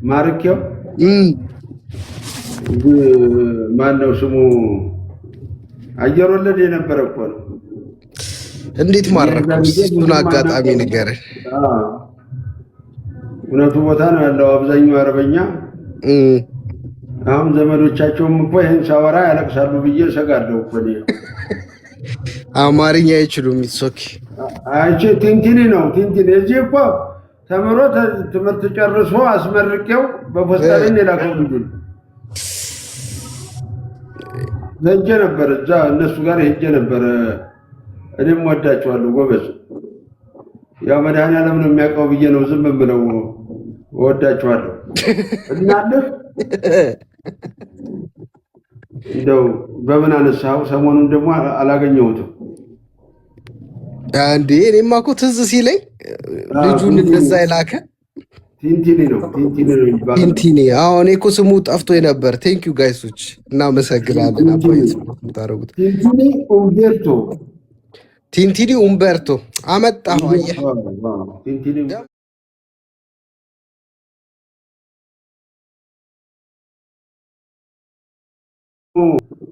ማርኬው ማነው ስሙ? አየር ወለድ የነበረ እኮ ነው። እንዴት ማረከው? እሱን አጋጣሚ ንገረኝ። እውነቱ ቦታ ነው ያለው አብዛኛው አረበኛ። አሁን ዘመዶቻቸውም እኮ ይሄን ሳወራ ያለቅሳሉ ብዬ ሰጋለሁ እኮ ነው። አማርኛ አይችሉም። ይሶኪ አይቼ ቲንቲኒ ነው ቲንቲኒ። እዚህ እኮ ተምሮ ትምህርት ጨርሶ አስመርቄው በፖስታሊን የላከው ልጅ ሄጄ ነበር። እዛ እነሱ ጋር ሄጄ ነበር። እኔም ወዳቸዋለሁ ጎበዝ። ያው መድኃኒዓለም ነው የሚያውቀው ብዬ ነው ዝም ብለው ወዳቸዋለሁ። እናንተ እንደው በምን አነሳው? ሰሞኑን ደግሞ አላገኘሁትም። አንዴ እኔማ እኮ ትዝ ሲለኝ ልጁን እንደዛ የላከ ቲንቲኒ ነው ይባላል። ቲንቲኒ። አዎ እኔ እኮ ስሙ ጠፍቶ ነበር። ቴንክ ዩ ጋይሶች፣ እናመሰግናለን። አባይት ታረጉት። ቲንቲኒ ኡምበርቶ አመጣሁ። አየህ ቲንቲኒ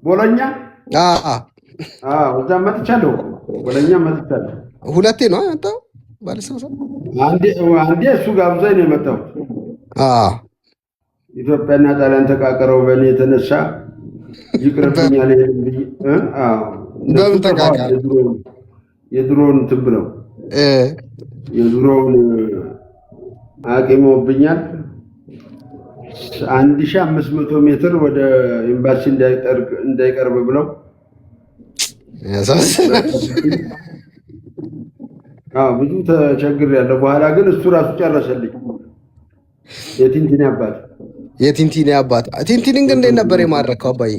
ቦሎኛ እዛ መጥቻለሁ። ቦሎኛ መጥቻለሁ። ሁለቴ ነው ያመጣው ባለሰው። አንዴ እሱ ጋብዞኝ ነው የመጣው። ኢትዮጵያና ጣሊያን ተቃቀረው በእኔ የተነሳ ይቅርብኛል። በምን ተቃቀረ? የድሮውን እንትን ብለው የድሮውን አቂመውብኛል። 1500 ሜትር ወደ ኤምባሲ እንዳይቀርብ ብለው ያሳስናል። ብዙ ተቸግሬያለሁ። በኋላ ግን እሱ ራሱ ጨረሰልኝ። የቲንቲኒ አባት ቲንቲኒን ግን እንዴት ነበር የማረከው? አባዬ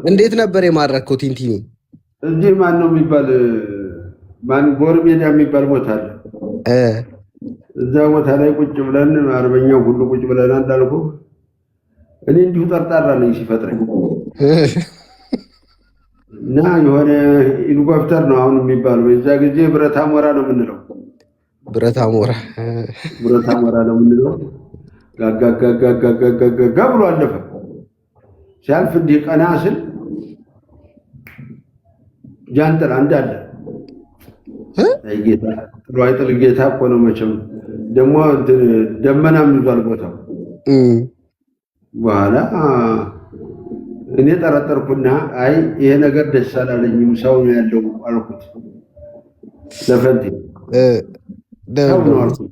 እንዴት ነበር የማረከው ቲንቲኒ? እዚህ ማን ነው የሚባል ጎር ሜዳ የሚባል ቦታ አለ። እዛ ቦታ ላይ ቁጭ ብለን አርበኛው ሁሉ ቁጭ ብለን እንዳልኩ እኔ እንዲሁ ጠርጣራ ነኝ ሲፈጥረኝ እና የሆነ ሄሊኮፕተር ነው አሁን የሚባለው። የዛ ጊዜ ብረታ ሞራ ነው የምንለው። ብረታ ሞራ ነው የምንለው። ጋጋጋጋጋጋጋ ብሎ አለፈ። ሲያልፍ እንዲህ ቀና ስል ጃንጥላ እንዳለ ጌታ ጥሎ አይጥል ጌታ እኮ ነው መቼም። ደግሞ ደመናም ይዟል ቦታው። በኋላ እኔ ጠረጠርኩና አይ ይሄ ነገር ደስ አላለኝም፣ ሰው ነው ያለው አልኩት። ለፈንቴ ሰው ነው አልኩት።